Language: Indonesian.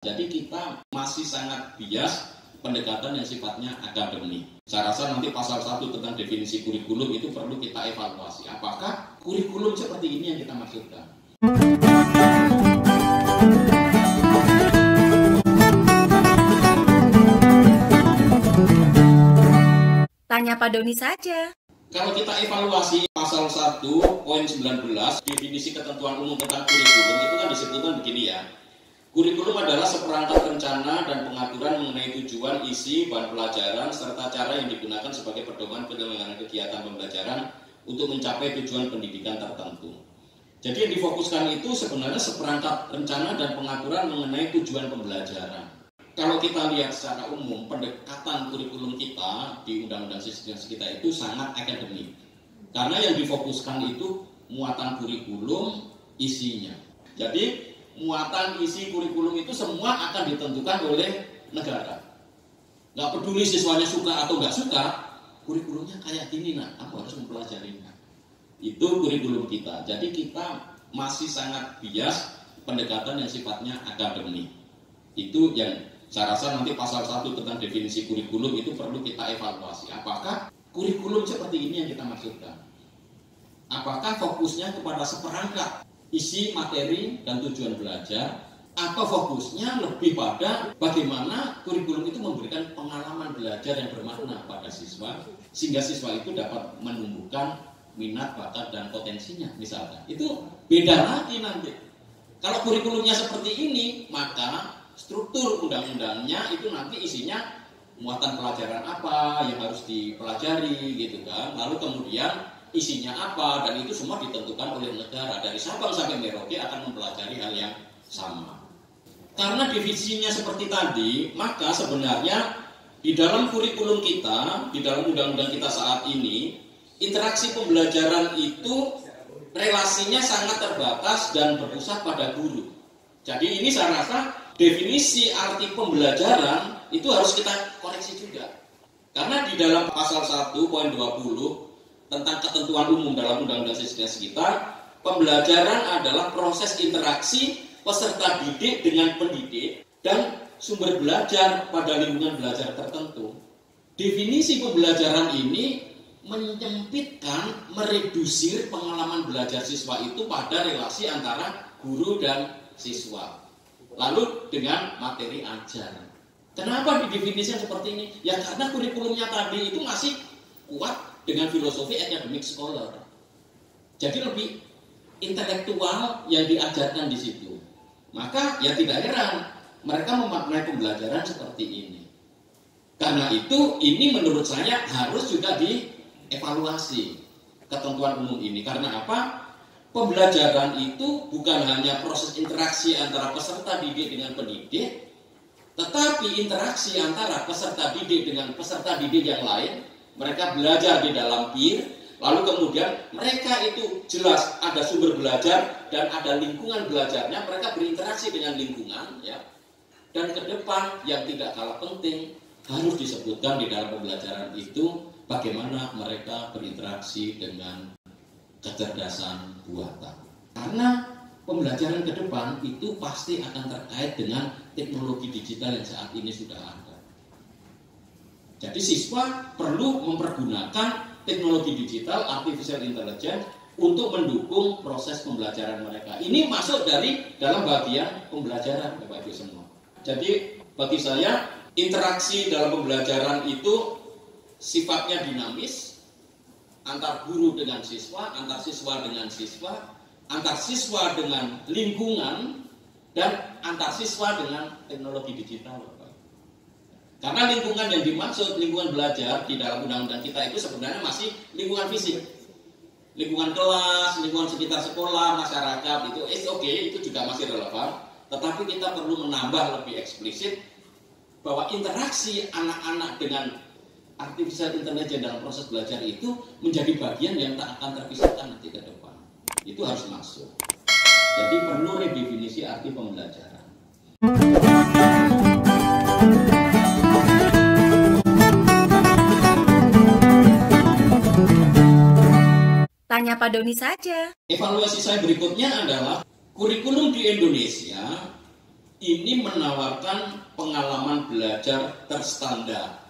Jadi kita masih sangat bias pendekatan yang sifatnya akademik. Saya rasa nanti pasal 1 tentang definisi kurikulum itu perlu kita evaluasi. Apakah kurikulum seperti ini yang kita maksudkan? Tanya Pak Doni saja. Kalau kita evaluasi pasal 1 poin 19 definisi ketentuan umum tentang kurikulum itu kan disebutkan begini ya. Kurikulum adalah seperangkat rencana dan pengaturan mengenai tujuan, isi, bahan pelajaran, serta cara yang digunakan sebagai pedoman penyelenggaraan kegiatan pembelajaran untuk mencapai tujuan pendidikan tertentu. Jadi yang difokuskan itu sebenarnya seperangkat rencana dan pengaturan mengenai tujuan pembelajaran. Kalau kita lihat secara umum, pendekatan kurikulum kita di Undang-Undang Sisdiknas kita itu sangat akademik. Karena yang difokuskan itu muatan kurikulum, isinya. Jadi muatan isi kurikulum itu semua akan ditentukan oleh negara. Nggak peduli siswanya suka atau nggak suka, kurikulumnya kayak gini nah, kamu harus mempelajarinya. Itu kurikulum kita. Jadi kita masih sangat bias pendekatan yang sifatnya akademik. Itu yang saya rasa nanti pasal 1 tentang definisi kurikulum itu perlu kita evaluasi. Apakah kurikulum seperti ini yang kita maksudkan? Apakah fokusnya kepada seperangkat isi, materi, dan tujuan belajar, atau fokusnya lebih pada bagaimana kurikulum itu memberikan pengalaman belajar yang bermakna pada siswa, sehingga siswa itu dapat menumbuhkan minat, bakat, dan potensinya misalkan. Itu beda lagi nanti. Kalau kurikulumnya seperti ini, maka struktur undang-undangnya itu nanti isinya muatan pelajaran apa yang harus dipelajari gitu kan. Lalu kemudian isinya apa, dan itu semua ditentukan oleh negara. Dari Sabang sampai Merauke akan mempelajari hal yang sama. Karena definisinya seperti tadi, maka sebenarnya di dalam kurikulum kita, di dalam undang-undang kita saat ini, interaksi pembelajaran itu relasinya sangat terbatas dan berpusat pada guru. Jadi ini saya rasa definisi arti pembelajaran itu harus kita koreksi juga. Karena di dalam pasal 1 poin 20 tentang ketentuan umum dalam Undang-Undang Sisdiknas kita, pembelajaran adalah proses interaksi peserta didik dengan pendidik dan sumber belajar pada lingkungan belajar tertentu. Definisi pembelajaran ini menyempitkan, meredusir pengalaman belajar siswa itu pada relasi antara guru dan siswa. Lalu dengan materi ajar. Kenapa didefinisikan seperti ini? Ya karena kurikulumnya tadi itu masih kuat dengan filosofi academic scholar. Jadi lebih intelektual yang diajarkan di situ. Maka ya tidak heran mereka memaknai pembelajaran seperti ini. Karena itu ini menurut saya harus juga dievaluasi ketentuan umum ini. Karena apa? Pembelajaran itu bukan hanya proses interaksi antara peserta didik dengan pendidik, tetapi interaksi antara peserta didik dengan peserta didik yang lain. Mereka belajar di dalam peer, lalu kemudian mereka itu jelas ada sumber belajar dan ada lingkungan belajarnya. Mereka berinteraksi dengan lingkungan, ya. Dan ke depan yang tidak kalah penting harus disebutkan di dalam pembelajaran itu bagaimana mereka berinteraksi dengan kecerdasan buatan. Karena pembelajaran ke depan itu pasti akan terkait dengan teknologi digital yang saat ini sudah ada. Jadi siswa perlu mempergunakan teknologi digital, artificial intelligence untuk mendukung proses pembelajaran mereka. Ini masuk dalam bagian pembelajaran Bapak Ibu semua. Jadi bagi saya interaksi dalam pembelajaran itu sifatnya dinamis, antar guru dengan siswa, antar siswa dengan siswa, antar siswa dengan lingkungan, dan antar siswa dengan teknologi digital. Karena lingkungan yang dimaksud, lingkungan belajar di dalam undang-undang kita itu sebenarnya masih lingkungan fisik. Lingkungan kelas, lingkungan sekitar sekolah, masyarakat, itu itu juga masih relevan. Tetapi kita perlu menambah lebih eksplisit bahwa interaksi anak-anak dengan artificial intelligence dalam proses belajar itu menjadi bagian yang tak akan terpisahkan nanti ke depan. Itu harus masuk. Jadi perlu redefinisi arti pembelajaran. Tanya Pak Doni saja. Evaluasi saya berikutnya adalah kurikulum di Indonesia ini menawarkan pengalaman belajar terstandar.